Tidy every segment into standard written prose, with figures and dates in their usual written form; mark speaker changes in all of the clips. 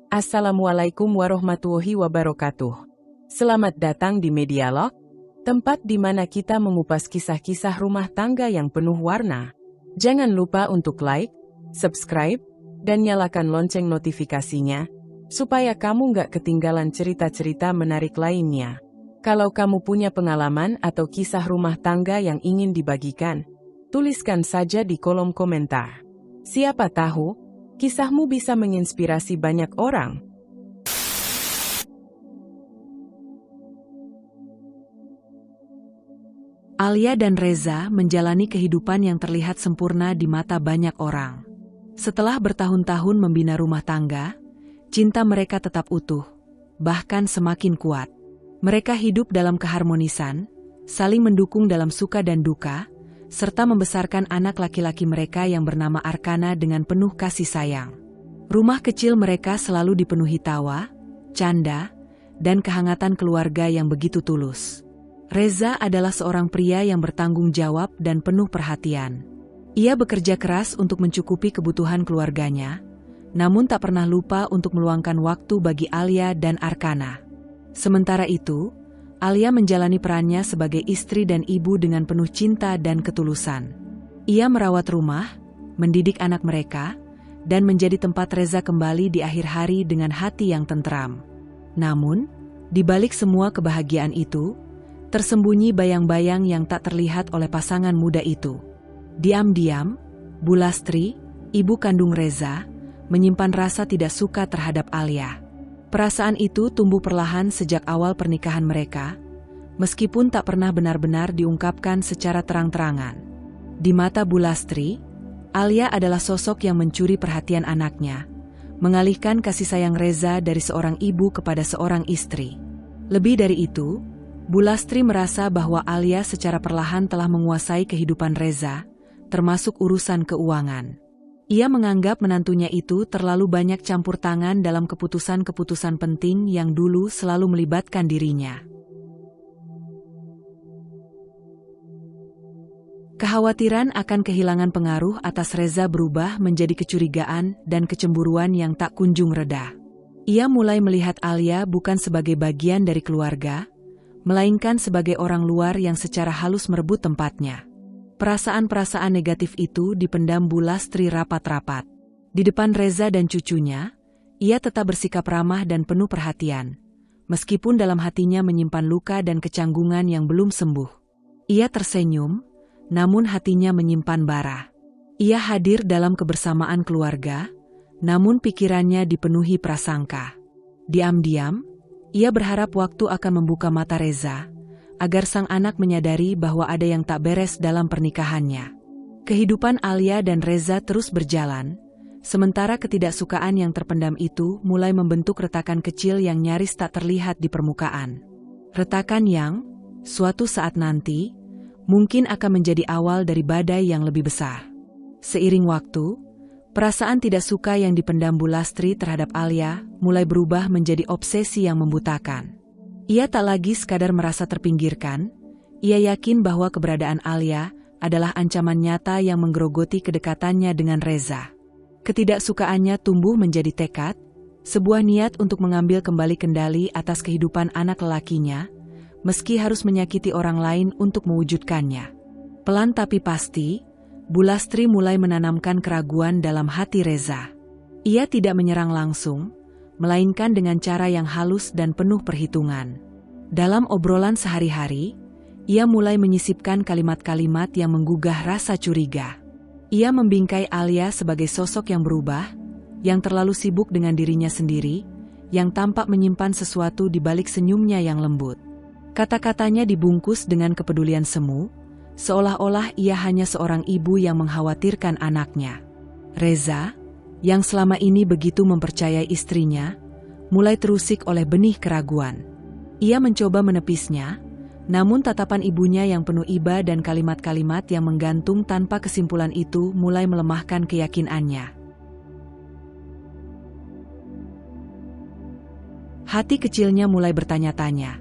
Speaker 1: Assalamualaikum warahmatullahi wabarakatuh. Selamat datang di Medialog, tempat di mana kita mengupas kisah-kisah rumah tangga yang penuh warna. Jangan lupa untuk like, subscribe, dan nyalakan lonceng notifikasinya, supaya kamu nggak ketinggalan cerita-cerita menarik lainnya. Kalau kamu punya pengalaman atau kisah rumah tangga yang ingin dibagikan, tuliskan saja di kolom komentar. Siapa tahu, kisahmu bisa menginspirasi banyak orang.
Speaker 2: Alia dan Reza menjalani kehidupan yang terlihat sempurna di mata banyak orang. Setelah bertahun-tahun membina rumah tangga, cinta mereka tetap utuh, bahkan semakin kuat. Mereka hidup dalam keharmonisan, saling mendukung dalam suka dan duka, serta membesarkan anak laki-laki mereka yang bernama Arkana dengan penuh kasih sayang. Rumah kecil mereka selalu dipenuhi tawa, canda, dan kehangatan keluarga yang begitu tulus. Reza adalah seorang pria yang bertanggung jawab dan penuh perhatian. Ia bekerja keras untuk mencukupi kebutuhan keluarganya, namun tak pernah lupa untuk meluangkan waktu bagi Alia dan Arkana. Sementara itu, Alia menjalani perannya sebagai istri dan ibu dengan penuh cinta dan ketulusan. Ia merawat rumah, mendidik anak mereka, dan menjadi tempat Reza kembali di akhir hari dengan hati yang tentram. Namun, di balik semua kebahagiaan itu, tersembunyi bayang-bayang yang tak terlihat oleh pasangan muda itu. Diam-diam, Bu Lastri, ibu kandung Reza, menyimpan rasa tidak suka terhadap Alia. Perasaan itu tumbuh perlahan sejak awal pernikahan mereka, meskipun tak pernah benar-benar diungkapkan secara terang-terangan. Di mata Bu Lastri, Alia adalah sosok yang mencuri perhatian anaknya, mengalihkan kasih sayang Reza dari seorang ibu kepada seorang istri. Lebih dari itu, Bu Lastri merasa bahwa Alia secara perlahan telah menguasai kehidupan Reza, termasuk urusan keuangan. Ia menganggap menantunya itu terlalu banyak campur tangan dalam keputusan-keputusan penting yang dulu selalu melibatkan dirinya. Kekhawatiran akan kehilangan pengaruh atas Reza berubah menjadi kecurigaan dan kecemburuan yang tak kunjung reda. Ia mulai melihat Alia bukan sebagai bagian dari keluarga, melainkan sebagai orang luar yang secara halus merebut tempatnya. Perasaan-perasaan negatif itu dipendam Bu Lastri rapat-rapat. Di depan Reza dan cucunya, ia tetap bersikap ramah dan penuh perhatian, meskipun dalam hatinya menyimpan luka dan kecanggungan yang belum sembuh. Ia tersenyum, namun hatinya menyimpan bara. Ia hadir dalam kebersamaan keluarga, namun pikirannya dipenuhi prasangka. Diam-diam, ia berharap waktu akan membuka mata Reza, agar sang anak menyadari bahwa ada yang tak beres dalam pernikahannya. Kehidupan Alia dan Reza terus berjalan, sementara ketidaksukaan yang terpendam itu mulai membentuk retakan kecil yang nyaris tak terlihat di permukaan. Retakan yang, suatu saat nanti, mungkin akan menjadi awal dari badai yang lebih besar. Seiring waktu, perasaan tidak suka yang dipendam Bu Lastri terhadap Alia mulai berubah menjadi obsesi yang membutakan. Ia tak lagi sekadar merasa terpinggirkan, ia yakin bahwa keberadaan Alia adalah ancaman nyata yang menggerogoti kedekatannya dengan Reza. Ketidaksukaannya tumbuh menjadi tekad, sebuah niat untuk mengambil kembali kendali atas kehidupan anak lelakinya, meski harus menyakiti orang lain untuk mewujudkannya. Pelan tapi pasti, Bu Lastri mulai menanamkan keraguan dalam hati Reza. Ia tidak menyerang langsung, melainkan dengan cara yang halus dan penuh perhitungan. Dalam obrolan sehari-hari, ia mulai menyisipkan kalimat-kalimat yang menggugah rasa curiga. Ia membingkai Alia sebagai sosok yang berubah, yang terlalu sibuk dengan dirinya sendiri, yang tampak menyimpan sesuatu di balik senyumnya yang lembut. Kata-katanya dibungkus dengan kepedulian semu, seolah-olah ia hanya seorang ibu yang mengkhawatirkan anaknya. Reza, yang selama ini begitu mempercayai istrinya, mulai terusik oleh benih keraguan. Ia mencoba menepisnya, namun tatapan ibunya yang penuh iba dan kalimat-kalimat yang menggantung tanpa kesimpulan itu mulai melemahkan keyakinannya. Hati kecilnya mulai bertanya-tanya,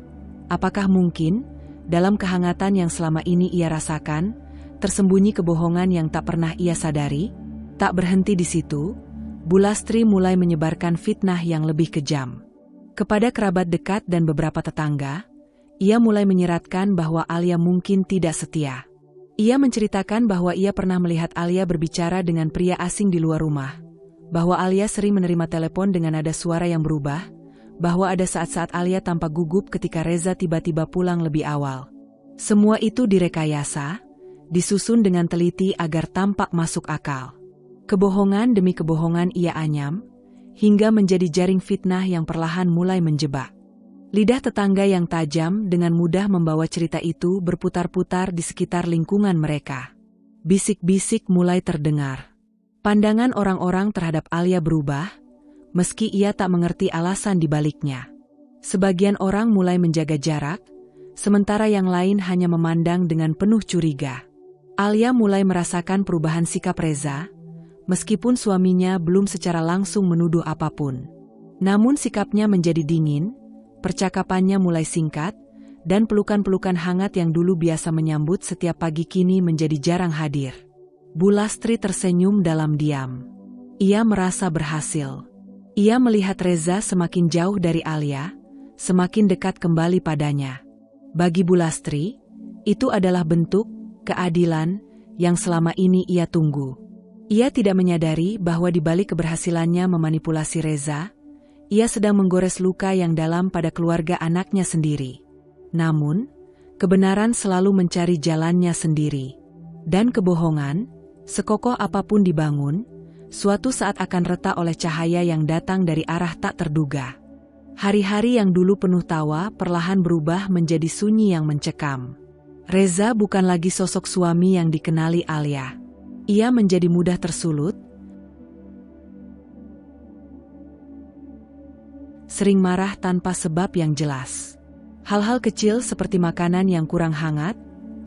Speaker 2: apakah mungkin, dalam kehangatan yang selama ini ia rasakan, tersembunyi kebohongan yang tak pernah ia sadari? Tak berhenti di situ, Bulastri mulai menyebarkan fitnah yang lebih kejam. Kepada kerabat dekat dan beberapa tetangga, ia mulai menyiratkan bahwa Alia mungkin tidak setia. Ia menceritakan bahwa ia pernah melihat Alia berbicara dengan pria asing di luar rumah, bahwa Alia sering menerima telepon dengan nada suara yang berubah, bahwa ada saat-saat Alia tampak gugup ketika Reza tiba-tiba pulang lebih awal. Semua itu direkayasa, disusun dengan teliti agar tampak masuk akal. Kebohongan demi kebohongan ia anyam, hingga menjadi jaring fitnah yang perlahan mulai menjebak. Lidah tetangga yang tajam dengan mudah membawa cerita itu berputar-putar di sekitar lingkungan mereka. Bisik-bisik mulai terdengar. Pandangan orang-orang terhadap Alia berubah, meski ia tak mengerti alasan di baliknya. Sebagian orang mulai menjaga jarak, sementara yang lain hanya memandang dengan penuh curiga. Alia mulai merasakan perubahan sikap Reza, meskipun suaminya belum secara langsung menuduh apapun. Namun sikapnya menjadi dingin, percakapannya mulai singkat, dan pelukan-pelukan hangat yang dulu biasa menyambut setiap pagi kini menjadi jarang hadir. Bulastri tersenyum dalam diam. Ia merasa berhasil. Ia melihat Reza semakin jauh dari Alia, semakin dekat kembali padanya. Bagi Bulastri, itu adalah bentuk keadilan yang selama ini ia tunggu. Ia tidak menyadari bahwa di balik keberhasilannya memanipulasi Reza, ia sedang menggores luka yang dalam pada keluarga anaknya sendiri. Namun, kebenaran selalu mencari jalannya sendiri. Dan kebohongan, sekokoh apapun dibangun, suatu saat akan retak oleh cahaya yang datang dari arah tak terduga. Hari-hari yang dulu penuh tawa perlahan berubah menjadi sunyi yang mencekam. Reza bukan lagi sosok suami yang dikenali Alia. Ia menjadi mudah tersulut, sering marah tanpa sebab yang jelas. Hal-hal kecil seperti makanan yang kurang hangat,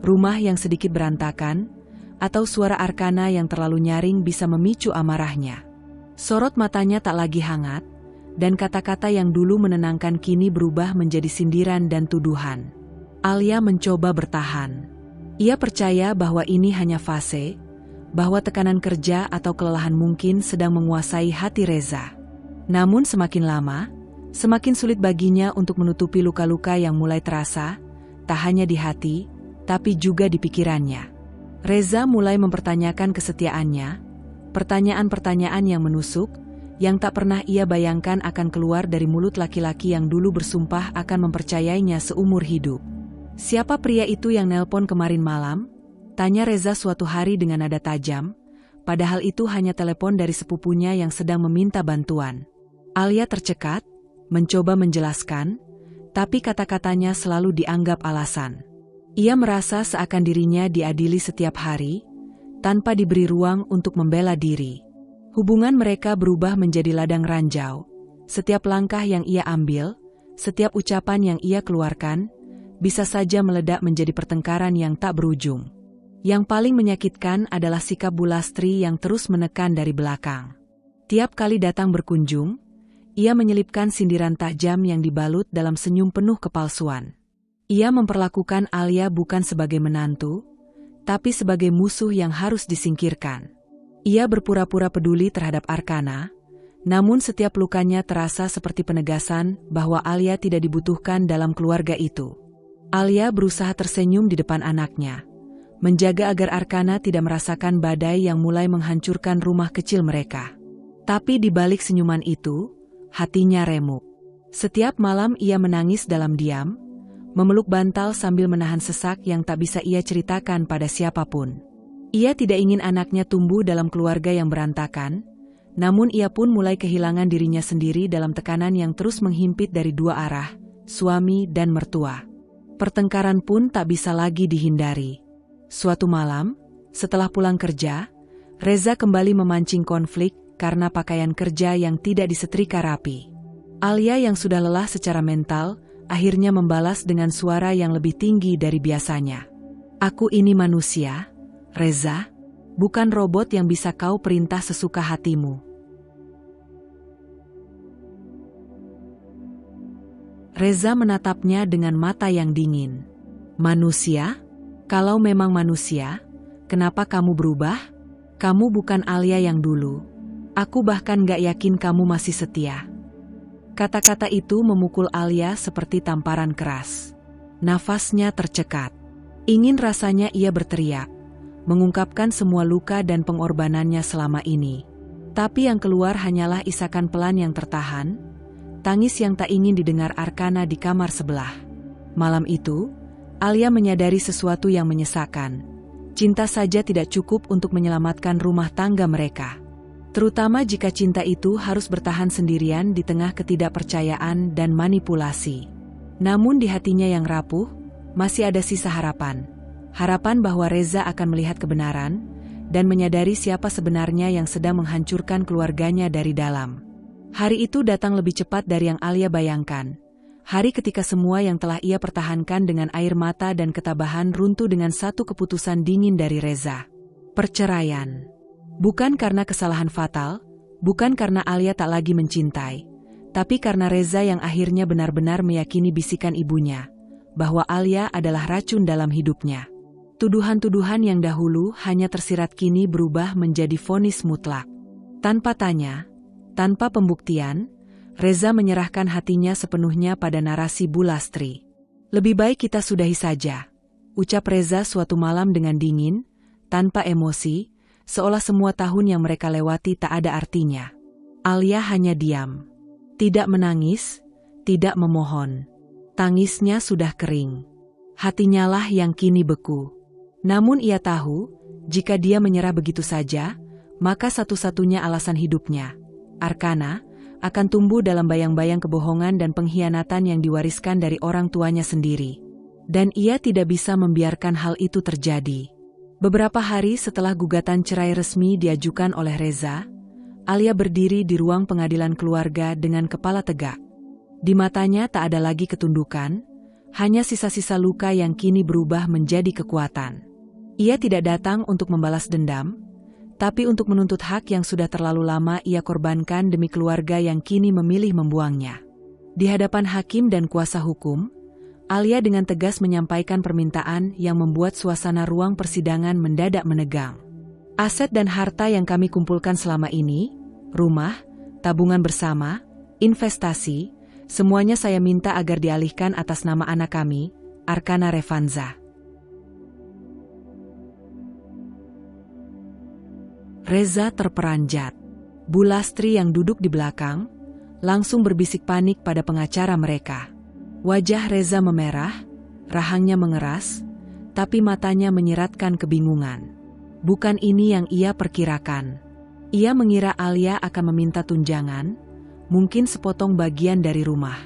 Speaker 2: rumah yang sedikit berantakan, atau suara Arkana yang terlalu nyaring bisa memicu amarahnya. Sorot matanya tak lagi hangat, dan kata-kata yang dulu menenangkan kini berubah menjadi sindiran dan tuduhan. Alia mencoba bertahan. Ia percaya bahwa ini hanya fase, bahwa tekanan kerja atau kelelahan mungkin sedang menguasai hati Reza. Namun semakin lama, semakin sulit baginya untuk menutupi luka-luka yang mulai terasa, tak hanya di hati, tapi juga di pikirannya. Reza mulai mempertanyakan kesetiaannya, pertanyaan-pertanyaan yang menusuk, yang tak pernah ia bayangkan akan keluar dari mulut laki-laki yang dulu bersumpah akan mempercayainya seumur hidup. Siapa pria itu yang nelpon kemarin malam? Tanya Reza suatu hari dengan nada tajam, padahal itu hanya telepon dari sepupunya yang sedang meminta bantuan. Alia tercekat, mencoba menjelaskan, tapi kata-katanya selalu dianggap alasan. Ia merasa seakan dirinya diadili setiap hari, tanpa diberi ruang untuk membela diri. Hubungan mereka berubah menjadi ladang ranjau. Setiap langkah yang ia ambil, setiap ucapan yang ia keluarkan, bisa saja meledak menjadi pertengkaran yang tak berujung. Yang paling menyakitkan adalah sikap Bulastri yang terus menekan dari belakang. Tiap kali datang berkunjung, ia menyelipkan sindiran tajam yang dibalut dalam senyum penuh kepalsuan. Ia memperlakukan Alia bukan sebagai menantu, tapi sebagai musuh yang harus disingkirkan. Ia berpura-pura peduli terhadap Arkana, namun setiap lukanya terasa seperti penegasan bahwa Alia tidak dibutuhkan dalam keluarga itu. Alia berusaha tersenyum di depan anaknya, menjaga agar Arkana tidak merasakan badai yang mulai menghancurkan rumah kecil mereka. Tapi di balik senyuman itu, hatinya remuk. Setiap malam ia menangis dalam diam, memeluk bantal sambil menahan sesak yang tak bisa ia ceritakan pada siapapun. Ia tidak ingin anaknya tumbuh dalam keluarga yang berantakan, namun ia pun mulai kehilangan dirinya sendiri dalam tekanan yang terus menghimpit dari dua arah, suami dan mertua. Pertengkaran pun tak bisa lagi dihindari. Suatu malam, setelah pulang kerja, Reza kembali memancing konflik karena pakaian kerja yang tidak disetrika rapi. Alia yang sudah lelah secara mental, akhirnya membalas dengan suara yang lebih tinggi dari biasanya. Aku ini manusia, Reza, bukan robot yang bisa kau perintah sesuka hatimu. Reza menatapnya dengan mata yang dingin. Manusia? Kalau memang manusia, kenapa kamu berubah? Kamu bukan Alia yang dulu. Aku bahkan gak yakin kamu masih setia. Kata-kata itu memukul Alia seperti tamparan keras. Nafasnya tercekat. Ingin rasanya ia berteriak, mengungkapkan semua luka dan pengorbanannya selama ini. Tapi yang keluar hanyalah isakan pelan yang tertahan, tangis yang tak ingin didengar Arkana di kamar sebelah. Malam itu, Alia menyadari sesuatu yang menyesakan. Cinta saja tidak cukup untuk menyelamatkan rumah tangga mereka. Terutama jika cinta itu harus bertahan sendirian di tengah ketidakpercayaan dan manipulasi. Namun di hatinya yang rapuh, masih ada sisa harapan. Harapan bahwa Reza akan melihat kebenaran dan menyadari siapa sebenarnya yang sedang menghancurkan keluarganya dari dalam. Hari itu datang lebih cepat dari yang Alia bayangkan. Hari ketika semua yang telah ia pertahankan dengan air mata dan ketabahan runtuh dengan satu keputusan dingin dari Reza. Perceraian. Bukan karena kesalahan fatal, bukan karena Alia tak lagi mencintai, tapi karena Reza yang akhirnya benar-benar meyakini bisikan ibunya, bahwa Alia adalah racun dalam hidupnya. Tuduhan-tuduhan yang dahulu hanya tersirat kini berubah menjadi vonis mutlak. Tanpa tanya, tanpa pembuktian, Reza menyerahkan hatinya sepenuhnya pada narasi Bu Lastri. Lebih baik kita sudahi saja, ucap Reza suatu malam dengan dingin, tanpa emosi, seolah semua tahun yang mereka lewati tak ada artinya. Alia hanya diam. Tidak menangis, tidak memohon. Tangisnya sudah kering. Hatinya lah yang kini beku. Namun ia tahu, jika dia menyerah begitu saja, maka satu-satunya alasan hidupnya, Arkana, akan tumbuh dalam bayang-bayang kebohongan dan pengkhianatan yang diwariskan dari orang tuanya sendiri. Dan ia tidak bisa membiarkan hal itu terjadi. Beberapa hari setelah gugatan cerai resmi diajukan oleh Reza, Alia berdiri di ruang pengadilan keluarga dengan kepala tegak. Di matanya tak ada lagi ketundukan, hanya sisa-sisa luka yang kini berubah menjadi kekuatan. Ia tidak datang untuk membalas dendam, tapi untuk menuntut hak yang sudah terlalu lama ia korbankan demi keluarga yang kini memilih membuangnya. Di hadapan hakim dan kuasa hukum, Alia dengan tegas menyampaikan permintaan yang membuat suasana ruang persidangan mendadak menegang. Aset dan harta yang kami kumpulkan selama ini, rumah, tabungan bersama, investasi, semuanya saya minta agar dialihkan atas nama anak kami, Arkana Revanza. Reza terperanjat. Bu Lastri yang duduk di belakang, langsung berbisik panik pada pengacara mereka. Wajah Reza memerah, rahangnya mengeras, tapi matanya menyiratkan kebingungan. Bukan ini yang ia perkirakan. Ia mengira Alia akan meminta tunjangan, mungkin sepotong bagian dari rumah.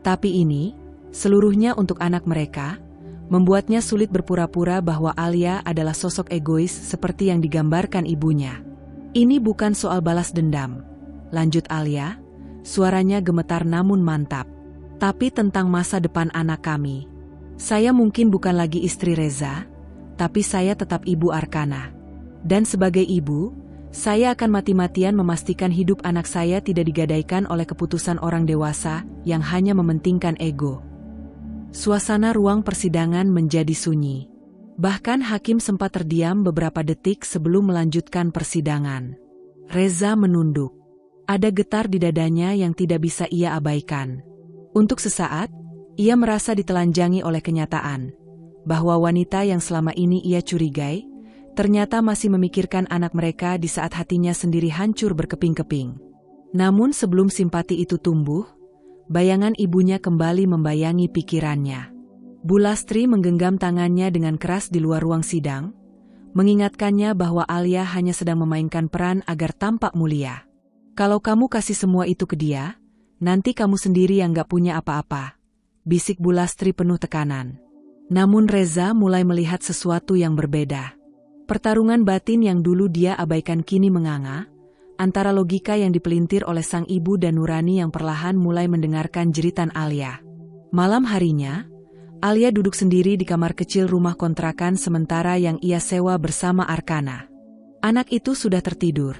Speaker 2: Tapi ini, seluruhnya untuk anak mereka, membuatnya sulit berpura-pura bahwa Alia adalah sosok egois seperti yang digambarkan ibunya. Ini bukan soal balas dendam, lanjut Alia, suaranya gemetar namun mantap. Tapi tentang masa depan anak kami. Saya mungkin bukan lagi istri Reza, tapi saya tetap ibu Arkana. Dan sebagai ibu, saya akan mati-matian memastikan hidup anak saya tidak digadaikan oleh keputusan orang dewasa yang hanya mementingkan ego. Suasana ruang persidangan menjadi sunyi. Bahkan hakim sempat terdiam beberapa detik sebelum melanjutkan persidangan. Reza menunduk. Ada getar di dadanya yang tidak bisa ia abaikan. Untuk sesaat, ia merasa ditelanjangi oleh kenyataan bahwa wanita yang selama ini ia curigai, ternyata masih memikirkan anak mereka di saat hatinya sendiri hancur berkeping-keping. Namun sebelum simpati itu tumbuh, bayangan ibunya kembali membayangi pikirannya. Bu Lastri menggenggam tangannya dengan keras di luar ruang sidang, mengingatkannya bahwa Alia hanya sedang memainkan peran agar tampak mulia. Kalau kamu kasih semua itu ke dia, nanti kamu sendiri yang gak punya apa-apa, bisik Bu Lastri penuh tekanan. Namun Reza mulai melihat sesuatu yang berbeda. Pertarungan batin yang dulu dia abaikan kini menganga, antara logika yang dipelintir oleh sang ibu dan nurani yang perlahan mulai mendengarkan jeritan Alia. Malam harinya, Alia duduk sendiri di kamar kecil rumah kontrakan sementara yang ia sewa bersama Arkana. Anak itu sudah tertidur,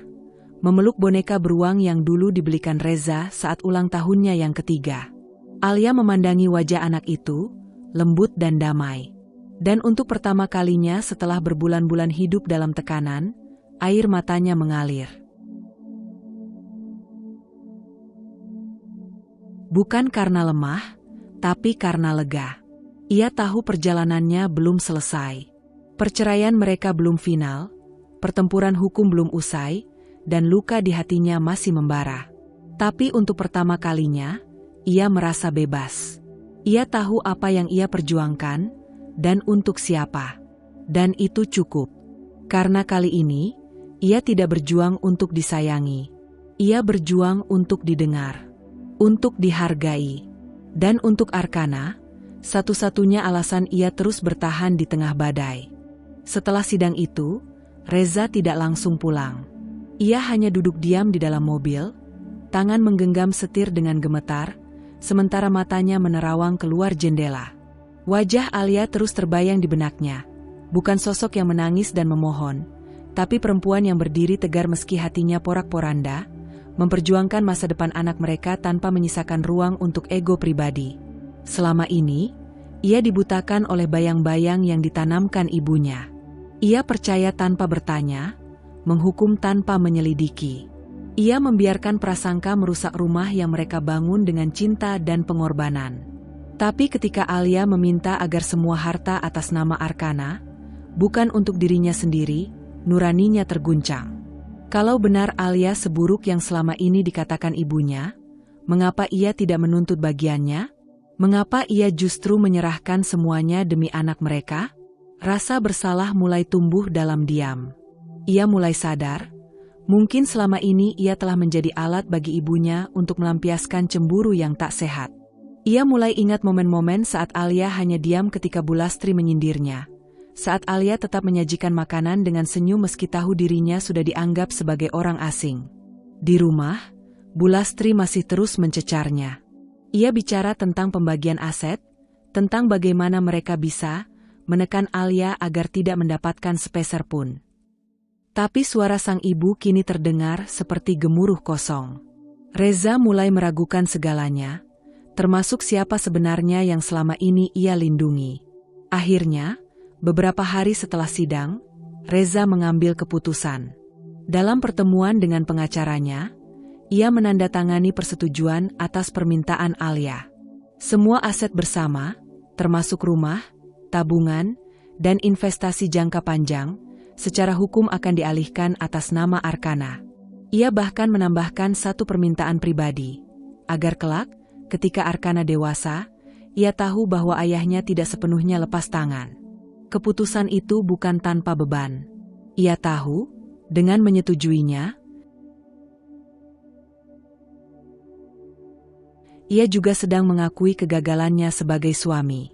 Speaker 2: memeluk boneka beruang yang dulu dibelikan Reza saat ulang tahunnya yang ketiga. Alia memandangi wajah anak itu, lembut dan damai. Dan untuk pertama kalinya setelah berbulan-bulan hidup dalam tekanan, air matanya mengalir. Bukan karena lemah, tapi karena lega. Ia tahu perjalanannya belum selesai. Perceraian mereka belum final, pertempuran hukum belum usai, dan luka di hatinya masih membara. Tapi untuk pertama kalinya, ia merasa bebas. Ia tahu apa yang ia perjuangkan, dan untuk siapa. Dan itu cukup. Karena kali ini, ia tidak berjuang untuk disayangi. Ia berjuang untuk didengar, untuk dihargai. Dan untuk Arkana, satu-satunya alasan ia terus bertahan di tengah badai. Setelah sidang itu, Reza tidak langsung pulang. Ia hanya duduk diam di dalam mobil, tangan menggenggam setir dengan gemetar, sementara matanya menerawang keluar jendela. Wajah Alia terus terbayang di benaknya. Bukan sosok yang menangis dan memohon, tapi perempuan yang berdiri tegar meski hatinya porak-poranda, memperjuangkan masa depan anak mereka tanpa menyisakan ruang untuk ego pribadi. Selama ini, ia dibutakan oleh bayang-bayang yang ditanamkan ibunya. Ia percaya tanpa bertanya, menghukum tanpa menyelidiki. Ia membiarkan prasangka merusak rumah yang mereka bangun dengan cinta dan pengorbanan. Tapi ketika Alia meminta agar semua harta atas nama Arkana, bukan untuk dirinya sendiri, nuraninya terguncang. Kalau benar Alia seburuk yang selama ini dikatakan ibunya, mengapa ia tidak menuntut bagiannya? Mengapa ia justru menyerahkan semuanya demi anak mereka? Rasa bersalah mulai tumbuh dalam diam. Ia mulai sadar, mungkin selama ini ia telah menjadi alat bagi ibunya untuk melampiaskan cemburu yang tak sehat. Ia mulai ingat momen-momen saat Alia hanya diam ketika Bu Lastri menyindirnya. Saat Alia tetap menyajikan makanan dengan senyum meski tahu dirinya sudah dianggap sebagai orang asing. Di rumah, Bu Lastri masih terus mencecarnya. Ia bicara tentang pembagian aset, tentang bagaimana mereka bisa menekan Alia agar tidak mendapatkan sepeser pun. Tapi suara sang ibu kini terdengar seperti gemuruh kosong. Reza mulai meragukan segalanya, termasuk siapa sebenarnya yang selama ini ia lindungi. Akhirnya, beberapa hari setelah sidang, Reza mengambil keputusan. Dalam pertemuan dengan pengacaranya, ia menandatangani persetujuan atas permintaan Alia. Semua aset bersama, termasuk rumah, tabungan, dan investasi jangka panjang, secara hukum akan dialihkan atas nama Arkana. Ia bahkan menambahkan satu permintaan pribadi, agar kelak, ketika Arkana dewasa, ia tahu bahwa ayahnya tidak sepenuhnya lepas tangan. Keputusan itu bukan tanpa beban. Ia tahu, dengan menyetujuinya, ia juga sedang mengakui kegagalannya sebagai suami.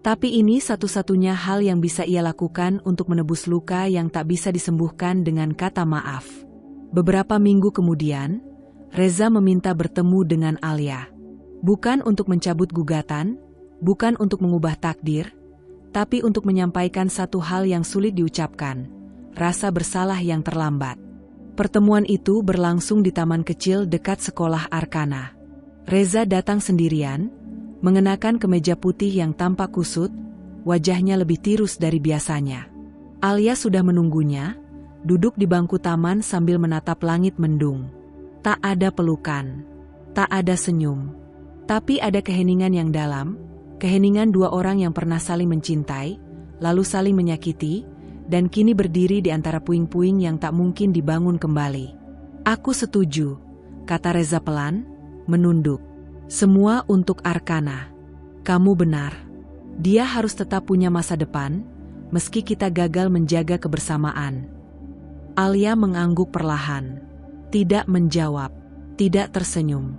Speaker 2: Tapi ini satu-satunya hal yang bisa ia lakukan untuk menebus luka yang tak bisa disembuhkan dengan kata maaf. Beberapa minggu kemudian, Reza meminta bertemu dengan Alia. Bukan untuk mencabut gugatan, bukan untuk mengubah takdir, tapi untuk menyampaikan satu hal yang sulit diucapkan, rasa bersalah yang terlambat. Pertemuan itu berlangsung di taman kecil dekat sekolah Arkana. Reza datang sendirian, mengenakan kemeja putih yang tampak kusut, wajahnya lebih tirus dari biasanya. Alia sudah menunggunya, duduk di bangku taman sambil menatap langit mendung. Tak ada pelukan, tak ada senyum, tapi ada keheningan yang dalam, keheningan dua orang yang pernah saling mencintai, lalu saling menyakiti, dan kini berdiri di antara puing-puing yang tak mungkin dibangun kembali. "Aku setuju," kata Reza pelan, menunduk. "Semua untuk Arkana. Kamu benar. Dia harus tetap punya masa depan, meski kita gagal menjaga kebersamaan." Alia mengangguk perlahan. Tidak menjawab, tidak tersenyum.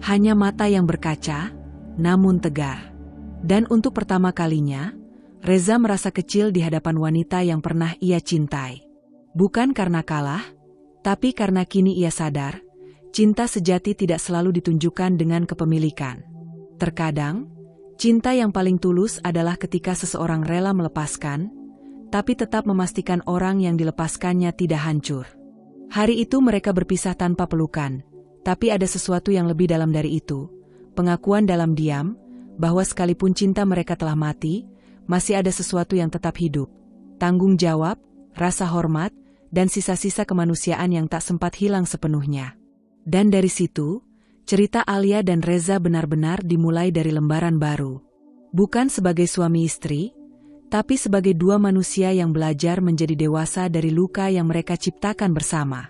Speaker 2: Hanya mata yang berkaca, namun tegar. Dan untuk pertama kalinya, Reza merasa kecil di hadapan wanita yang pernah ia cintai. Bukan karena kalah, tapi karena kini ia sadar, cinta sejati tidak selalu ditunjukkan dengan kepemilikan. Terkadang, cinta yang paling tulus adalah ketika seseorang rela melepaskan, tapi tetap memastikan orang yang dilepaskannya tidak hancur. Hari itu mereka berpisah tanpa pelukan, tapi ada sesuatu yang lebih dalam dari itu, pengakuan dalam diam, bahwa sekalipun cinta mereka telah mati, masih ada sesuatu yang tetap hidup. Tanggung jawab, rasa hormat, dan sisa-sisa kemanusiaan yang tak sempat hilang sepenuhnya. Dan dari situ, Cerita Alia dan Reza benar-benar dimulai dari lembaran baru. Bukan sebagai suami istri, tapi sebagai dua manusia yang belajar menjadi dewasa dari luka yang mereka ciptakan bersama.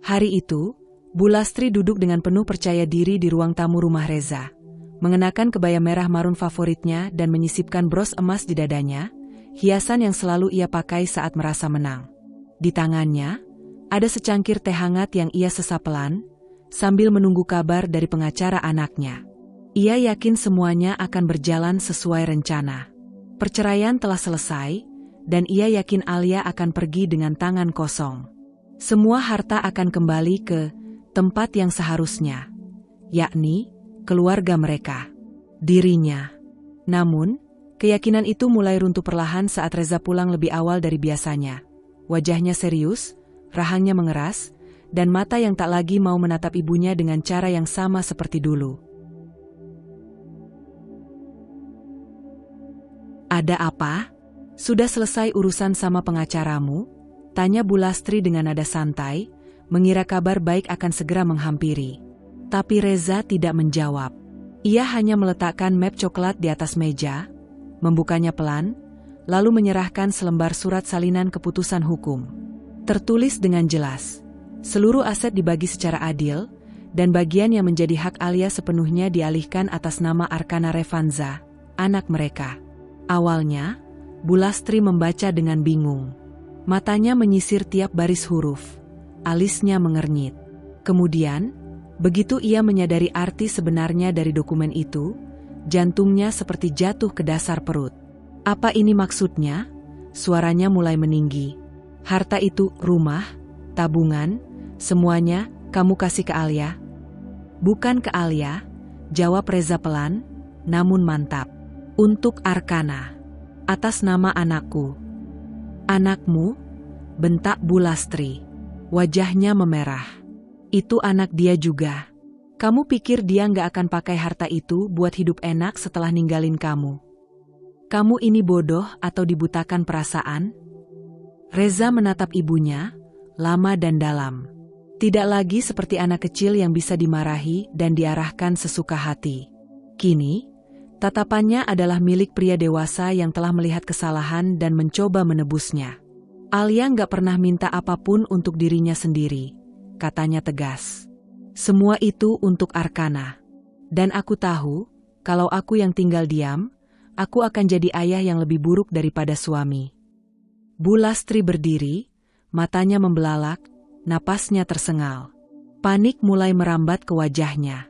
Speaker 2: Hari itu, Bu Lastri duduk dengan penuh percaya diri di ruang tamu rumah Reza, mengenakan kebaya merah marun favoritnya dan menyisipkan bros emas di dadanya, hiasan yang selalu ia pakai saat merasa menang. Di tangannya, ada secangkir teh hangat yang ia sesap pelan, sambil menunggu kabar dari pengacara anaknya. Ia yakin semuanya akan berjalan sesuai rencana. Perceraian telah selesai, dan ia yakin Alia akan pergi dengan tangan kosong. Semua harta akan kembali ke tempat yang seharusnya, yakni keluarga mereka, dirinya. Namun, keyakinan itu mulai runtuh perlahan saat Reza pulang lebih awal dari biasanya. Wajahnya serius, rahangnya mengeras, dan mata yang tak lagi mau menatap ibunya dengan cara yang sama seperti dulu. "Ada apa? Sudah selesai urusan sama pengacaramu?" tanya Bu Lastri dengan nada santai, mengira kabar baik akan segera menghampiri. Tapi Reza tidak menjawab. Ia hanya meletakkan map coklat di atas meja, membukanya pelan, lalu menyerahkan selembar surat salinan keputusan hukum. Tertulis dengan jelas, seluruh aset dibagi secara adil, dan bagian yang menjadi hak Alia sepenuhnya dialihkan atas nama Arkana Revanza, anak mereka. Awalnya, Bu Lastri membaca dengan bingung. Matanya menyisir tiap baris huruf, alisnya mengernyit. Kemudian, begitu ia menyadari arti sebenarnya dari dokumen itu, jantungnya seperti jatuh ke dasar perut. "Apa ini maksudnya?" Suaranya mulai meninggi. "Harta itu, rumah, tabungan, semuanya, kamu kasih ke Alia?" "Bukan ke Alia," jawab Reza pelan, namun mantap. "Untuk Arkana. Atas nama anakku." "Anakmu?" bentak Bu Lastri. Wajahnya memerah. "Itu anak dia juga. Kamu pikir dia nggak akan pakai harta itu buat hidup enak setelah ninggalin kamu? Kamu ini bodoh atau dibutakan perasaan?" Reza menatap ibunya, lama dan dalam. Tidak lagi seperti anak kecil yang bisa dimarahi dan diarahkan sesuka hati. Kini, tatapannya adalah milik pria dewasa yang telah melihat kesalahan dan mencoba menebusnya. "Alia nggak pernah minta apapun untuk dirinya sendiri," katanya tegas. "Semua itu untuk Arkana. Dan aku tahu, kalau aku yang tinggal diam, aku akan jadi ayah yang lebih buruk daripada suami." Bu Lastri berdiri, matanya membelalak, napasnya tersengal. Panik mulai merambat ke wajahnya.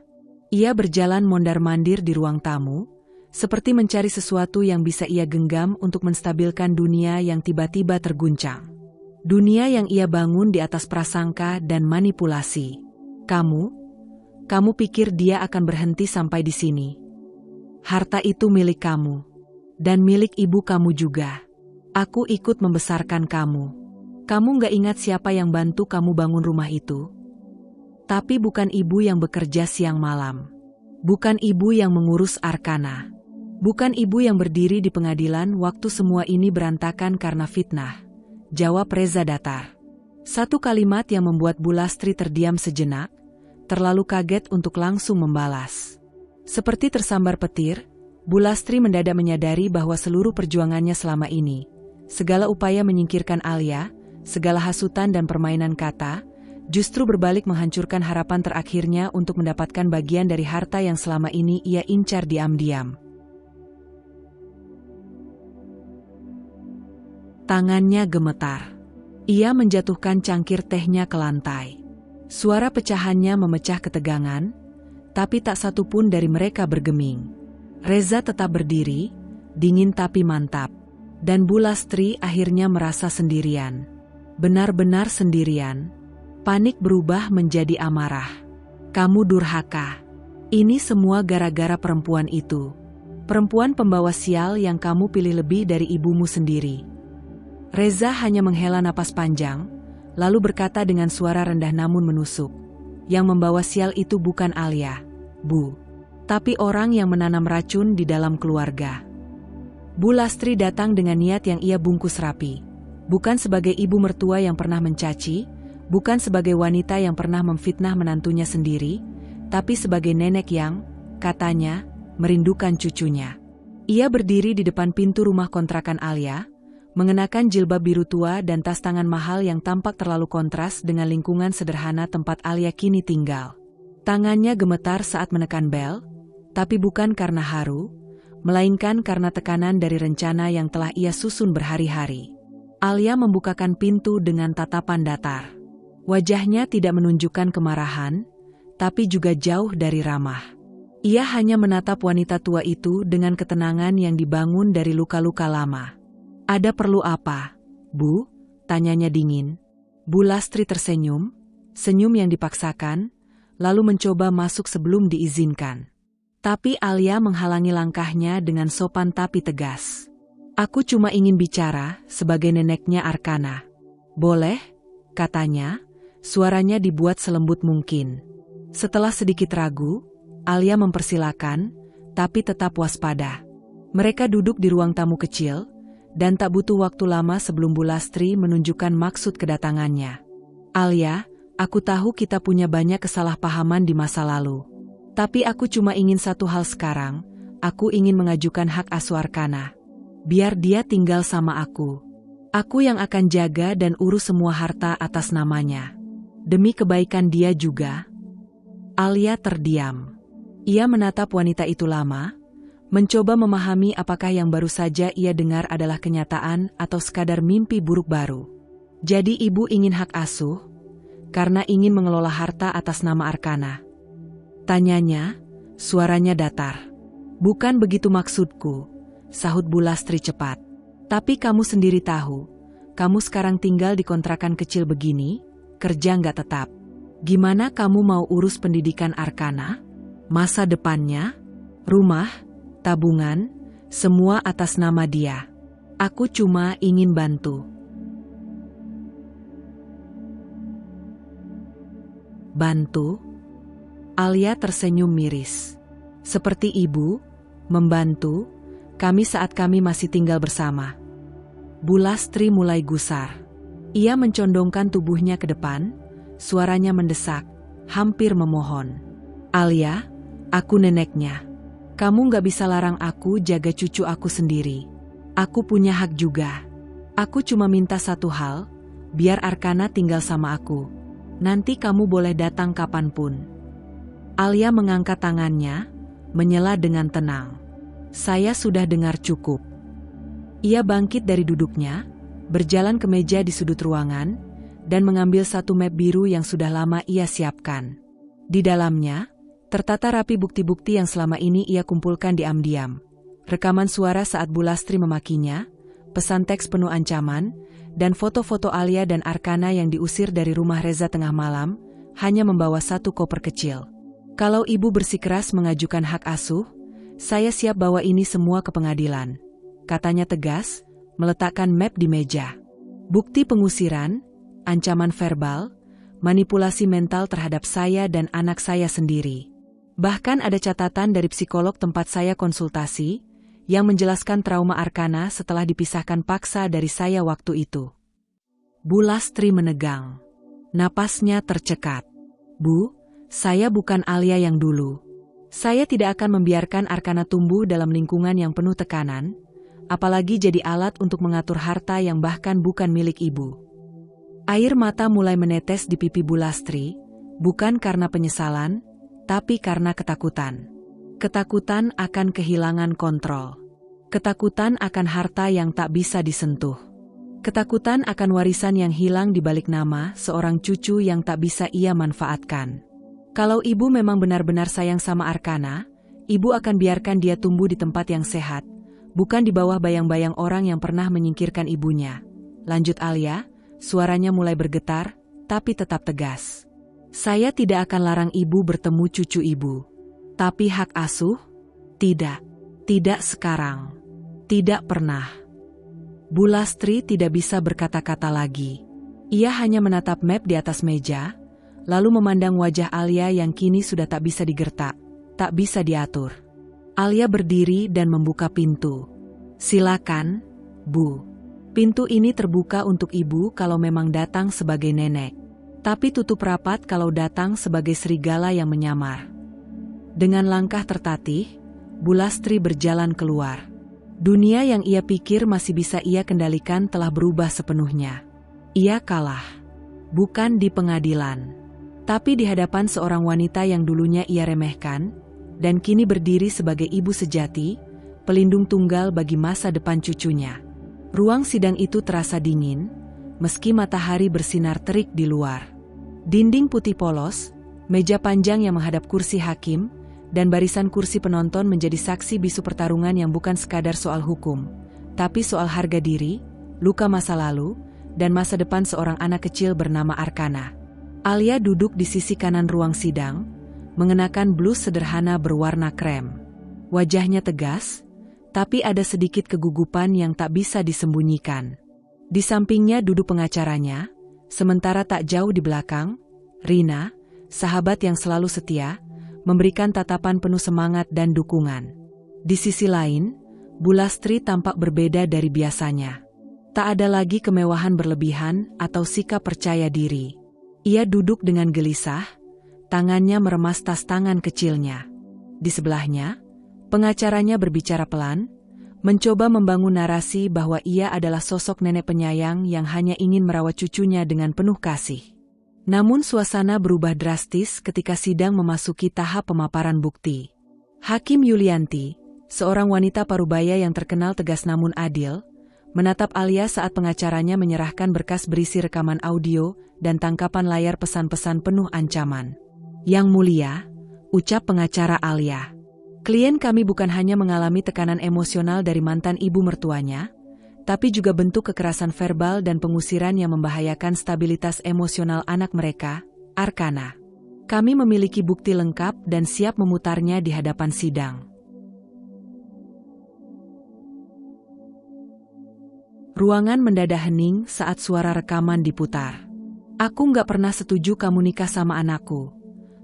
Speaker 2: Ia berjalan mondar-mandir di ruang tamu, seperti mencari sesuatu yang bisa ia genggam untuk menstabilkan dunia yang tiba-tiba terguncang. Dunia yang ia bangun di atas prasangka dan manipulasi. Kamu pikir dia akan berhenti sampai di sini? Harta itu milik kamu. Dan milik ibu kamu juga. Aku ikut membesarkan kamu. Kamu gak ingat siapa yang bantu kamu bangun rumah itu? Tapi bukan ibu yang bekerja siang malam. Bukan ibu yang mengurus Arkana. Bukan ibu yang berdiri di pengadilan waktu semua ini berantakan karena fitnah. Jawab Reza datar. Satu kalimat yang membuat Bu Lastri terdiam sejenak, terlalu kaget untuk langsung membalas. Seperti tersambar petir, Bu Lastri mendadak menyadari bahwa seluruh perjuangannya selama ini, segala upaya menyingkirkan Alia, segala hasutan dan permainan kata, justru berbalik menghancurkan harapan terakhirnya untuk mendapatkan bagian dari harta yang selama ini ia incar diam-diam. Tangannya gemetar. Ia menjatuhkan cangkir tehnya ke lantai. Suara pecahannya memecah ketegangan, tapi tak satu pun dari mereka bergeming. Reza tetap berdiri, dingin tapi mantap. Dan Bu Lastri akhirnya merasa sendirian. Benar-benar sendirian. Panik berubah menjadi amarah. "Kamu durhaka. Ini semua gara-gara perempuan itu. Perempuan pembawa sial yang kamu pilih lebih dari ibumu sendiri." Reza hanya menghela napas panjang, lalu berkata dengan suara rendah namun menusuk. "Yang membawa sial itu bukan Alia, Bu. Tapi orang yang menanam racun di dalam keluarga." Bu Lastri datang dengan niat yang ia bungkus rapi. Bukan sebagai ibu mertua yang pernah mencaci, bukan sebagai wanita yang pernah memfitnah menantunya sendiri, tapi sebagai nenek yang, katanya, merindukan cucunya. Ia berdiri di depan pintu rumah kontrakan Alia, mengenakan jilbab biru tua dan tas tangan mahal yang tampak terlalu kontras dengan lingkungan sederhana tempat Alia kini tinggal. Tangannya gemetar saat menekan bel, tapi bukan karena haru, melainkan karena tekanan dari rencana yang telah ia susun berhari-hari. Alia membukakan pintu dengan tatapan datar. Wajahnya tidak menunjukkan kemarahan, tapi juga jauh dari ramah. Ia hanya menatap wanita tua itu dengan ketenangan yang dibangun dari luka-luka lama. "Ada perlu apa, Bu?" tanyanya dingin. Bu Lastri tersenyum, senyum yang dipaksakan, lalu mencoba masuk sebelum diizinkan. Tapi Alia menghalangi langkahnya dengan sopan tapi tegas. "Aku cuma ingin bicara sebagai neneknya Arkana." "Boleh," katanya, suaranya dibuat selembut mungkin. Setelah sedikit ragu, Alia mempersilakan, tapi tetap waspada. Mereka duduk di ruang tamu kecil, dan tak butuh waktu lama sebelum Bu Lastri menunjukkan maksud kedatangannya. "Alia, aku tahu kita punya banyak kesalahpahaman di masa lalu. Tapi aku cuma ingin satu hal sekarang, aku ingin mengajukan hak asuh Arkana. Biar dia tinggal sama aku. Aku yang akan jaga dan urus semua harta atas namanya. Demi kebaikan dia juga." Alia terdiam. Ia menatap wanita itu lama, mencoba memahami apakah yang baru saja ia dengar adalah kenyataan atau sekadar mimpi buruk baru. "Jadi ibu ingin hak asuh, karena ingin mengelola harta atas nama Arkana?" tanyanya, suaranya datar. "Bukan begitu maksudku," sahut Bu Lastri cepat. "Tapi kamu sendiri tahu, kamu sekarang tinggal di kontrakan kecil begini, kerja nggak tetap. Gimana kamu mau urus pendidikan Arkana? Masa depannya, rumah, tabungan, semua atas nama dia. Aku cuma ingin bantu." "Bantu?" Alia tersenyum miris. "Seperti ibu, membantu kami saat kami masih tinggal bersama." Bu Lastri mulai gusar. Ia mencondongkan tubuhnya ke depan, suaranya mendesak, hampir memohon. "Alia, aku neneknya. Kamu gak bisa larang aku jaga cucu aku sendiri. Aku punya hak juga. Aku cuma minta satu hal, biar Arkana tinggal sama aku. Nanti kamu boleh datang kapanpun." Alia mengangkat tangannya, menyela dengan tenang. "Saya sudah dengar cukup." Ia bangkit dari duduknya, berjalan ke meja di sudut ruangan, dan mengambil satu map biru yang sudah lama ia siapkan. Di dalamnya, tertata rapi bukti-bukti yang selama ini ia kumpulkan diam-diam. Rekaman suara saat Bu Lastri memakinya, pesan teks penuh ancaman, dan foto-foto Alia dan Arkana yang diusir dari rumah Reza tengah malam, hanya membawa satu koper kecil. "Kalau ibu bersikeras mengajukan hak asuh, saya siap bawa ini semua ke pengadilan," katanya tegas, meletakkan map di meja. "Bukti pengusiran, ancaman verbal, manipulasi mental terhadap saya dan anak saya sendiri. Bahkan ada catatan dari psikolog tempat saya konsultasi, yang menjelaskan trauma Arkana setelah dipisahkan paksa dari saya waktu itu." Bu Lastri menegang. Napasnya tercekat. "Bu, saya bukan Alia yang dulu. Saya tidak akan membiarkan Arkana tumbuh dalam lingkungan yang penuh tekanan, apalagi jadi alat untuk mengatur harta yang bahkan bukan milik ibu." Air mata mulai menetes di pipi Bu Lastri, bukan karena penyesalan, tapi karena ketakutan. Ketakutan akan kehilangan kontrol. Ketakutan akan harta yang tak bisa disentuh. Ketakutan akan warisan yang hilang di balik nama seorang cucu yang tak bisa ia manfaatkan. Kalau ibu memang benar-benar sayang sama Arkana, ibu akan biarkan dia tumbuh di tempat yang sehat, bukan di bawah bayang-bayang orang yang pernah menyingkirkan ibunya. Lanjut Alia, suaranya mulai bergetar, tapi tetap tegas. "Saya tidak akan larang ibu bertemu cucu ibu. Tapi hak asuh? Tidak. Tidak sekarang. Tidak pernah." Bu Lastri tidak bisa berkata-kata lagi. Ia hanya menatap map di atas meja, lalu memandang wajah Alia yang kini sudah tak bisa digertak, tak bisa diatur. Alia berdiri dan membuka pintu. "Silakan, Bu. Pintu ini terbuka untuk ibu kalau memang datang sebagai nenek. Tapi tutup rapat kalau datang sebagai serigala yang menyamar." Dengan langkah tertatih, Bulastri berjalan keluar. Dunia yang ia pikir masih bisa ia kendalikan telah berubah sepenuhnya. Ia kalah. Bukan di pengadilan, tapi di hadapan seorang wanita yang dulunya ia remehkan, dan kini berdiri sebagai ibu sejati, pelindung tunggal bagi masa depan cucunya. Ruang sidang itu terasa dingin, meski matahari bersinar terik di luar. Dinding putih polos, meja panjang yang menghadap kursi hakim, dan barisan kursi penonton menjadi saksi bisu pertarungan yang bukan sekadar soal hukum, tapi soal harga diri, luka masa lalu, dan masa depan seorang anak kecil bernama Arkana. Alia duduk di sisi kanan ruang sidang, mengenakan blus sederhana berwarna krem. Wajahnya tegas, tapi ada sedikit kegugupan yang tak bisa disembunyikan. Di sampingnya duduk pengacaranya, sementara tak jauh di belakang, Rina, sahabat yang selalu setia, memberikan tatapan penuh semangat dan dukungan. Di sisi lain, Bulastri tampak berbeda dari biasanya. Tak ada lagi kemewahan berlebihan atau sikap percaya diri. Ia duduk dengan gelisah, tangannya meremas tas tangan kecilnya. Di sebelahnya, pengacaranya berbicara pelan, mencoba membangun narasi bahwa ia adalah sosok nenek penyayang yang hanya ingin merawat cucunya dengan penuh kasih. Namun suasana berubah drastis ketika sidang memasuki tahap pemaparan bukti. Hakim Yulianti, seorang wanita parubaya yang terkenal tegas namun adil, menatap Alia saat pengacaranya menyerahkan berkas berisi rekaman audio dan tangkapan layar pesan-pesan penuh ancaman. "Yang mulia," ucap pengacara Alia, "klien kami bukan hanya mengalami tekanan emosional dari mantan ibu mertuanya, tapi juga bentuk kekerasan verbal dan pengusiran yang membahayakan stabilitas emosional anak mereka, Arkana. Kami memiliki bukti lengkap dan siap memutarnya di hadapan sidang." Ruangan mendadak hening saat suara rekaman diputar. "Aku nggak pernah setuju kamu nikah sama anakku."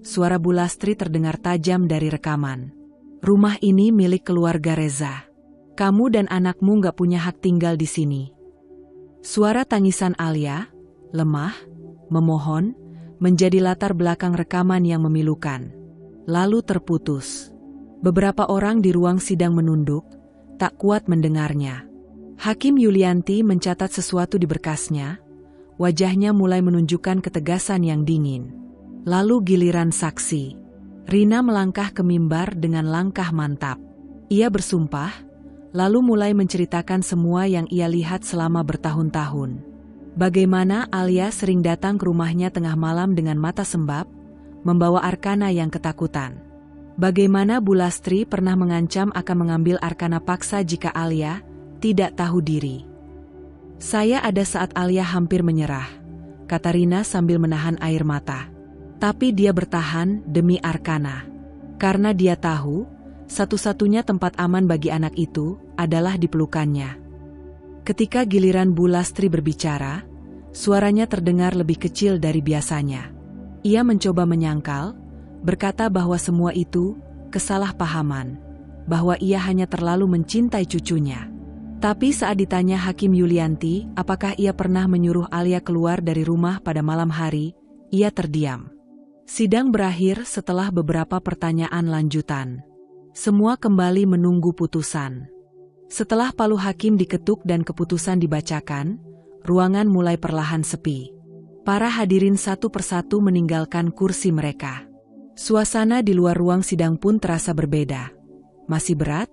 Speaker 2: Suara Bulastri terdengar tajam dari rekaman. "Rumah ini milik keluarga Reza. Kamu dan anakmu nggak punya hak tinggal di sini." Suara tangisan Alia, lemah, memohon, menjadi latar belakang rekaman yang memilukan. Lalu terputus. Beberapa orang di ruang sidang menunduk, tak kuat mendengarnya. Hakim Yulianti mencatat sesuatu di berkasnya, wajahnya mulai menunjukkan ketegasan yang dingin. Lalu giliran saksi. Rina melangkah ke mimbar dengan langkah mantap. Ia bersumpah, lalu mulai menceritakan semua yang ia lihat selama bertahun-tahun. Bagaimana Alia sering datang ke rumahnya tengah malam dengan mata sembab, membawa Arkana yang ketakutan. Bagaimana Bulastri pernah mengancam akan mengambil Arkana paksa jika Alia tidak tahu diri. "Saya ada saat Alia hampir menyerah," kata Rina sambil menahan air mata. "Tapi dia bertahan demi Arkana. Karena dia tahu, satu-satunya tempat aman bagi anak itu adalah di pelukannya." Ketika giliran Bulastri berbicara, suaranya terdengar lebih kecil dari biasanya. Ia mencoba menyangkal, berkata bahwa semua itu kesalahpahaman, bahwa ia hanya terlalu mencintai cucunya. Tapi saat ditanya Hakim Yulianti apakah ia pernah menyuruh Alia keluar dari rumah pada malam hari, ia terdiam. Sidang berakhir setelah beberapa pertanyaan lanjutan. Semua kembali menunggu putusan. Setelah palu hakim diketuk dan keputusan dibacakan, ruangan mulai perlahan sepi. Para hadirin satu persatu meninggalkan kursi mereka. Suasana di luar ruang sidang pun terasa berbeda. Masih berat,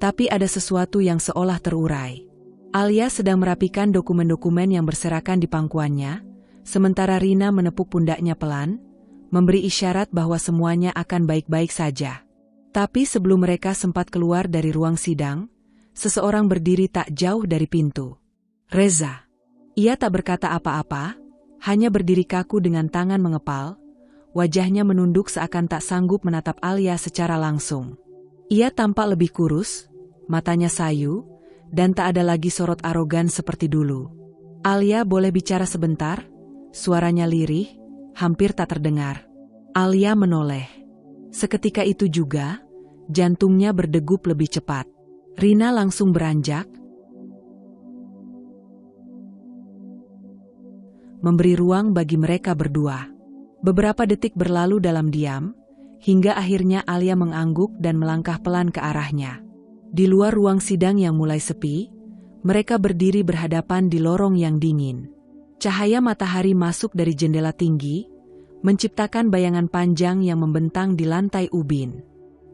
Speaker 2: tapi ada sesuatu yang seolah terurai. Alia sedang merapikan dokumen-dokumen yang berserakan di pangkuannya, sementara Rina menepuk pundaknya pelan, memberi isyarat bahwa semuanya akan baik-baik saja. Tapi sebelum mereka sempat keluar dari ruang sidang, seseorang berdiri tak jauh dari pintu. Reza. Ia tak berkata apa-apa, hanya berdiri kaku dengan tangan mengepal, wajahnya menunduk seakan tak sanggup menatap Alia secara langsung. Ia tampak lebih kurus, matanya sayu, dan tak ada lagi sorot arogan seperti dulu. "Alia, boleh bicara sebentar?" Suaranya lirih, hampir tak terdengar. Alia menoleh. Seketika itu juga, jantungnya berdegup lebih cepat. Rina langsung beranjak, memberi ruang bagi mereka berdua. Beberapa detik berlalu dalam diam, hingga akhirnya Alia mengangguk dan melangkah pelan ke arahnya. Di luar ruang sidang yang mulai sepi, mereka berdiri berhadapan di lorong yang dingin. Cahaya matahari masuk dari jendela tinggi, menciptakan bayangan panjang yang membentang di lantai ubin.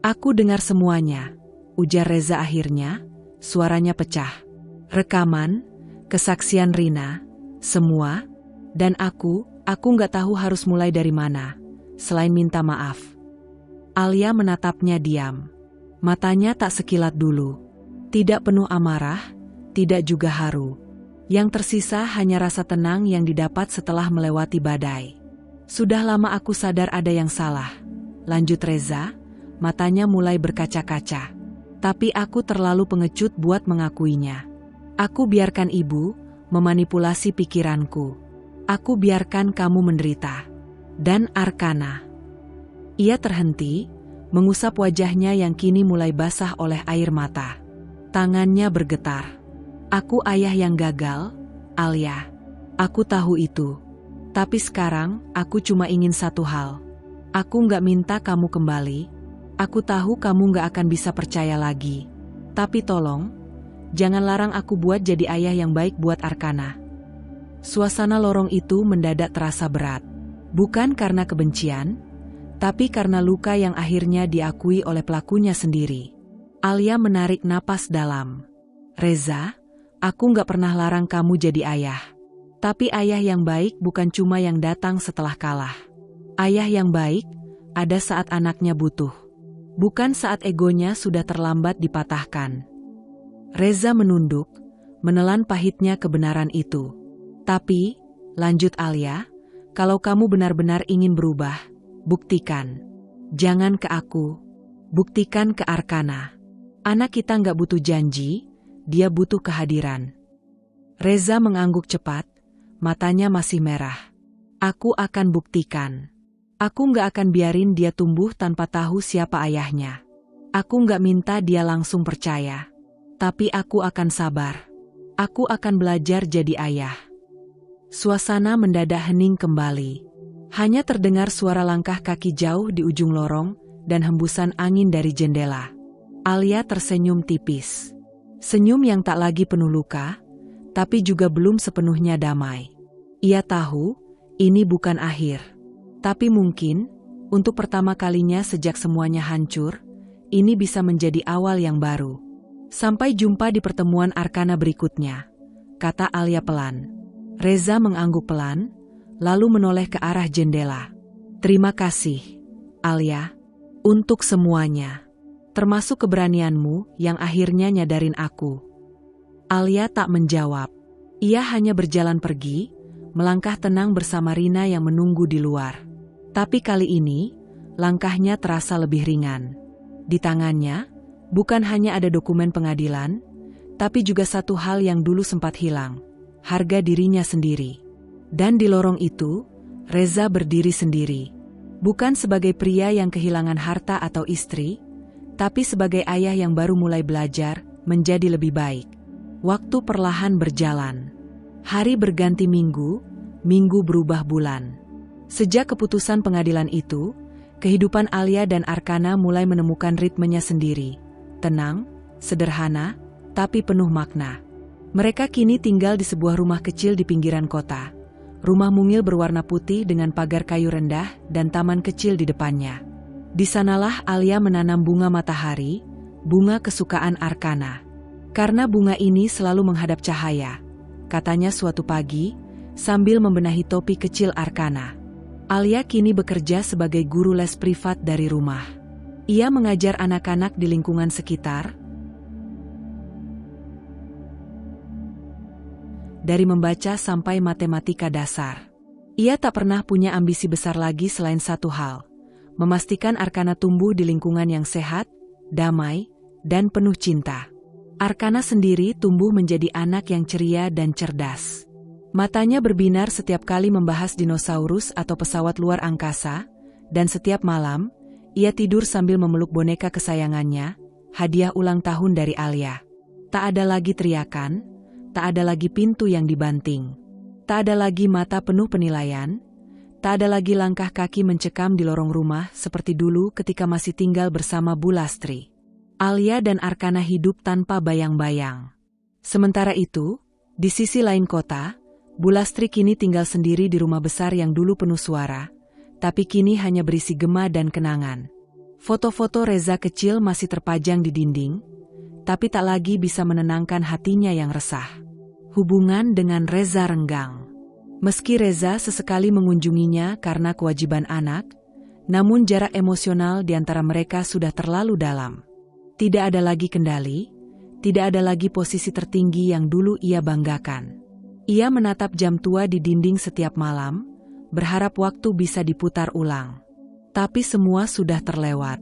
Speaker 2: "Aku dengar semuanya," ujar Reza akhirnya, suaranya pecah. "Rekaman, kesaksian Rina, semua, dan aku nggak tahu harus mulai dari mana, selain minta maaf." Alia menatapnya diam. Matanya tak sekilat dulu. Tidak penuh amarah, tidak juga haru. Yang tersisa hanya rasa tenang yang didapat setelah melewati badai. "Sudah lama aku sadar ada yang salah," lanjut Reza, matanya mulai berkaca-kaca. "Tapi aku terlalu pengecut buat mengakuinya. Aku biarkan ibu memanipulasi pikiranku. Aku biarkan kamu menderita. Dan Arkana." Ia terhenti, mengusap wajahnya yang kini mulai basah oleh air mata. Tangannya bergetar. "Aku ayah yang gagal, Alia. Aku tahu itu. Tapi sekarang, aku cuma ingin satu hal. Aku nggak minta kamu kembali. Aku tahu kamu nggak akan bisa percaya lagi. Tapi tolong, jangan larang aku buat jadi ayah yang baik buat Arkana." Suasana lorong itu mendadak terasa berat. Bukan karena kebencian, tapi karena luka yang akhirnya diakui oleh pelakunya sendiri. Alia menarik napas dalam. "Reza, aku nggak pernah larang kamu jadi ayah. Tapi ayah yang baik bukan cuma yang datang setelah kalah. Ayah yang baik ada saat anaknya butuh. Bukan saat egonya sudah terlambat dipatahkan." Reza menunduk, menelan pahitnya kebenaran itu. "Tapi," lanjut Alia, "kalau kamu benar-benar ingin berubah, buktikan. Jangan ke aku, buktikan ke Arkana. Anak kita nggak butuh janji, dia butuh kehadiran." Reza mengangguk cepat, matanya masih merah. "Aku akan buktikan. Aku nggak akan biarin dia tumbuh tanpa tahu siapa ayahnya. Aku nggak minta dia langsung percaya. Tapi aku akan sabar. Aku akan belajar jadi ayah." Suasana mendadak hening kembali. Hanya terdengar suara langkah kaki jauh di ujung lorong dan hembusan angin dari jendela. Alia tersenyum tipis. Senyum yang tak lagi penuh luka, tapi juga belum sepenuhnya damai. Ia tahu, ini bukan akhir. Tapi mungkin, untuk pertama kalinya sejak semuanya hancur, ini bisa menjadi awal yang baru. "Sampai jumpa di pertemuan Arkana berikutnya," kata Alia pelan. Reza mengangguk pelan, lalu menoleh ke arah jendela. "Terima kasih, Alia, untuk semuanya. Termasuk keberanianmu yang akhirnya nyadarin aku." Alia tak menjawab. Ia hanya berjalan pergi, melangkah tenang bersama Rina yang menunggu di luar. Tapi kali ini, langkahnya terasa lebih ringan. Di tangannya, bukan hanya ada dokumen pengadilan, tapi juga satu hal yang dulu sempat hilang, harga dirinya sendiri. Dan di lorong itu, Reza berdiri sendiri. Bukan sebagai pria yang kehilangan harta atau istri, tapi sebagai ayah yang baru mulai belajar menjadi lebih baik. Waktu perlahan berjalan. Hari berganti minggu, minggu berubah bulan. Sejak keputusan pengadilan itu, kehidupan Alia dan Arkana mulai menemukan ritmenya sendiri. Tenang, sederhana, tapi penuh makna. Mereka kini tinggal di sebuah rumah kecil di pinggiran kota. Rumah mungil berwarna putih dengan pagar kayu rendah dan taman kecil di depannya. Di sanalah Alia menanam bunga matahari, bunga kesukaan Arkana. Karena bunga ini selalu menghadap cahaya, katanya suatu pagi, sambil membenahi topi kecil Arkana. Alia kini bekerja sebagai guru les privat dari rumah. Ia mengajar anak-anak di lingkungan sekitar, dari membaca sampai matematika dasar. Ia tak pernah punya ambisi besar lagi selain satu hal, memastikan Arkana tumbuh di lingkungan yang sehat, damai, dan penuh cinta. Arkana sendiri tumbuh menjadi anak yang ceria dan cerdas. Matanya berbinar setiap kali membahas dinosaurus atau pesawat luar angkasa, dan setiap malam, ia tidur sambil memeluk boneka kesayangannya, hadiah ulang tahun dari Alia. Tak ada lagi teriakan, tak ada lagi pintu yang dibanting. Tak ada lagi mata penuh penilaian, Tak ada lagi langkah kaki mencekam di lorong rumah seperti dulu ketika masih tinggal bersama Bu Lastri. Alia dan Arkana hidup tanpa bayang-bayang. Sementara itu, di sisi lain kota, Bu Lastri kini tinggal sendiri di rumah besar yang dulu penuh suara, tapi kini hanya berisi gema dan kenangan. Foto-foto Reza kecil masih terpajang di dinding, tapi tak lagi bisa menenangkan hatinya yang resah. Hubungan dengan Reza renggang. Meski Reza sesekali mengunjunginya karena kewajiban anak, namun jarak emosional di antara mereka sudah terlalu dalam. Tidak ada lagi kendali, tidak ada lagi posisi tertinggi yang dulu ia banggakan. Ia menatap jam tua di dinding setiap malam, berharap waktu bisa diputar ulang. Tapi semua sudah terlewat.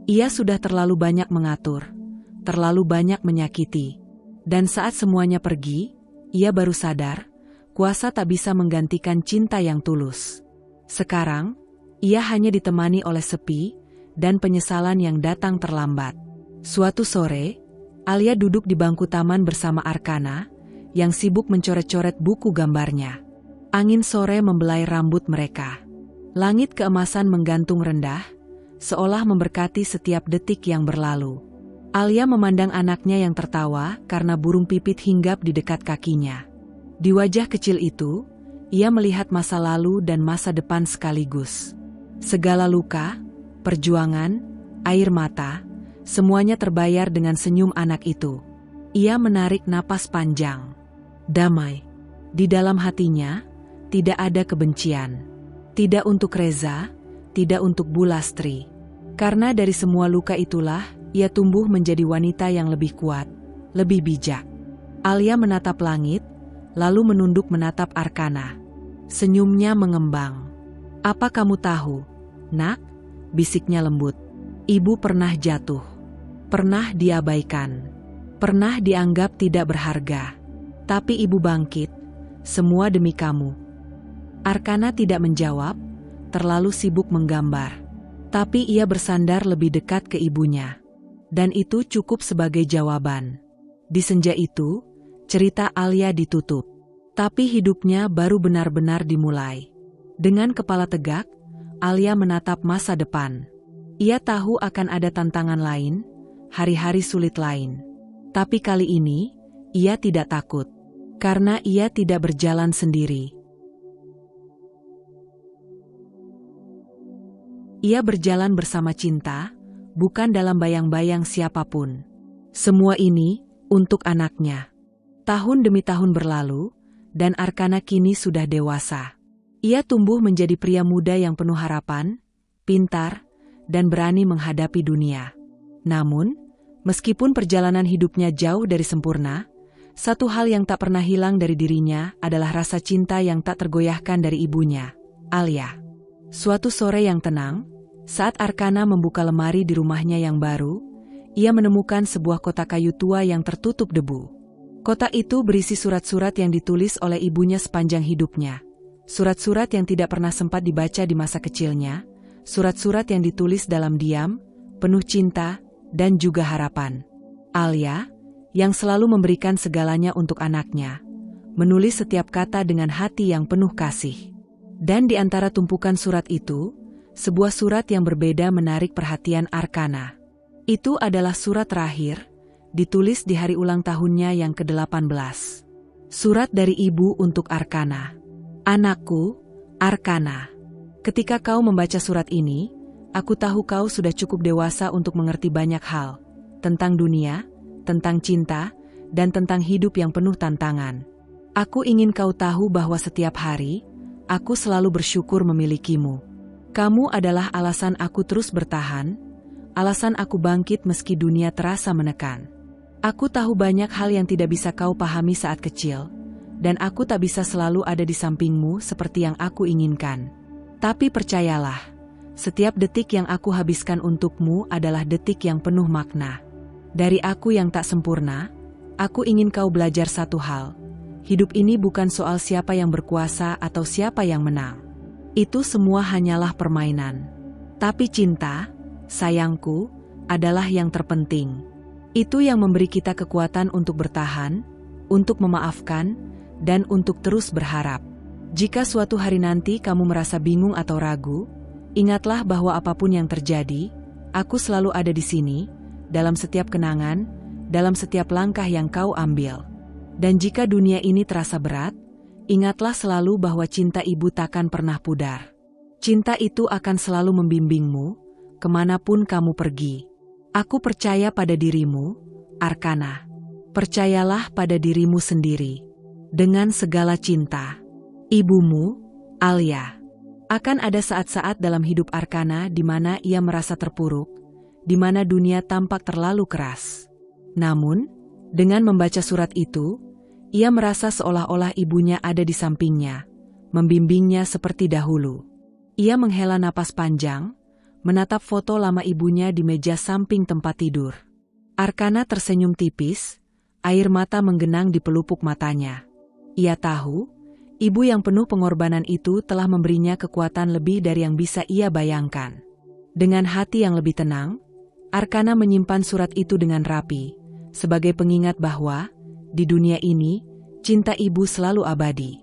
Speaker 2: Ia sudah terlalu banyak mengatur, terlalu banyak menyakiti. Dan saat semuanya pergi, ia baru sadar, kuasa tak bisa menggantikan cinta yang tulus. Sekarang, ia hanya ditemani oleh sepi dan penyesalan yang datang terlambat. Suatu sore, Alia duduk di bangku taman bersama Arkana, yang sibuk mencoret-coret buku gambarnya. Angin sore membelai rambut mereka. Langit keemasan menggantung rendah, seolah memberkati setiap detik yang berlalu. Alia memandang anaknya yang tertawa karena burung pipit hinggap di dekat kakinya. Di wajah kecil itu, ia melihat masa lalu dan masa depan sekaligus. Segala luka, perjuangan, air mata, semuanya terbayar dengan senyum anak itu. Ia menarik napas panjang. Damai. Di dalam hatinya, tidak ada kebencian. Tidak untuk Reza, tidak untuk Bu Lastri. Karena dari semua luka itulah, ia tumbuh menjadi wanita yang lebih kuat, lebih bijak. Alia menatap langit, lalu menunduk menatap Arkana. Senyumnya mengembang. "Apa kamu tahu, Nak?" bisiknya lembut. "Ibu pernah jatuh. Pernah diabaikan. Pernah dianggap tidak berharga. Tapi ibu bangkit, semua demi kamu." Arkana tidak menjawab, terlalu sibuk menggambar. Tapi ia bersandar lebih dekat ke ibunya. Dan itu cukup sebagai jawaban. Di senja itu, cerita Alia ditutup. Tapi hidupnya baru benar-benar dimulai. Dengan kepala tegak, Alia menatap masa depan. Ia tahu akan ada tantangan lain, hari-hari sulit lain. Tapi kali ini, ia tidak takut. Karena ia tidak berjalan sendiri. Ia berjalan bersama cinta, bukan dalam bayang-bayang siapapun. Semua ini untuk anaknya. Tahun demi tahun berlalu, dan Arkana kini sudah dewasa. Ia tumbuh menjadi pria muda yang penuh harapan, pintar, dan berani menghadapi dunia. Namun, meskipun perjalanan hidupnya jauh dari sempurna, satu hal yang tak pernah hilang dari dirinya adalah rasa cinta yang tak tergoyahkan dari ibunya, Alia. Suatu sore yang tenang, saat Arkana membuka lemari di rumahnya yang baru, ia menemukan sebuah kotak kayu tua yang tertutup debu. Kotak itu berisi surat-surat yang ditulis oleh ibunya sepanjang hidupnya. Surat-surat yang tidak pernah sempat dibaca di masa kecilnya, surat-surat yang ditulis dalam diam, penuh cinta, dan juga harapan. Alia, yang selalu memberikan segalanya untuk anaknya, menulis setiap kata dengan hati yang penuh kasih. Dan di antara tumpukan surat itu, sebuah surat yang berbeda menarik perhatian Arkana. Itu adalah surat terakhir, ditulis di hari ulang tahunnya yang ke-18. Surat dari ibu untuk Arkana. "Anakku, Arkana. Ketika kau membaca surat ini, aku tahu kau sudah cukup dewasa untuk mengerti banyak hal. Tentang dunia, tentang cinta, dan tentang hidup yang penuh tantangan. Aku ingin kau tahu bahwa setiap hari, aku selalu bersyukur memilikimu. Kamu adalah alasan aku terus bertahan, alasan aku bangkit meski dunia terasa menekan. Aku tahu banyak hal yang tidak bisa kau pahami saat kecil, dan aku tak bisa selalu ada di sampingmu seperti yang aku inginkan. Tapi percayalah, setiap detik yang aku habiskan untukmu adalah detik yang penuh makna. Dari aku yang tak sempurna, aku ingin kau belajar satu hal. Hidup ini bukan soal siapa yang berkuasa atau siapa yang menang. Itu semua hanyalah permainan. Tapi cinta, sayangku, adalah yang terpenting. Itu yang memberi kita kekuatan untuk bertahan, untuk memaafkan, dan untuk terus berharap. Jika suatu hari nanti kamu merasa bingung atau ragu, ingatlah bahwa apapun yang terjadi, aku selalu ada di sini, dalam setiap kenangan, dalam setiap langkah yang kau ambil. Dan jika dunia ini terasa berat, ingatlah selalu bahwa cinta ibu takkan pernah pudar. Cinta itu akan selalu membimbingmu, kemanapun kamu pergi. Aku percaya pada dirimu, Arkana. Percayalah pada dirimu sendiri. Dengan segala cinta. Ibumu, Alia. Akan ada saat-saat dalam hidup Arkana di mana ia merasa terpuruk, di mana dunia tampak terlalu keras. Namun, dengan membaca surat itu, ia merasa seolah-olah ibunya ada di sampingnya, membimbingnya seperti dahulu. Ia menghela napas panjang, menatap foto lama ibunya di meja samping tempat tidur. Arkana tersenyum tipis, air mata menggenang di pelupuk matanya. Ia tahu, ibu yang penuh pengorbanan itu telah memberinya kekuatan lebih dari yang bisa ia bayangkan. Dengan hati yang lebih tenang, Arkana menyimpan surat itu dengan rapi, sebagai pengingat bahwa, di dunia ini, cinta ibu selalu abadi.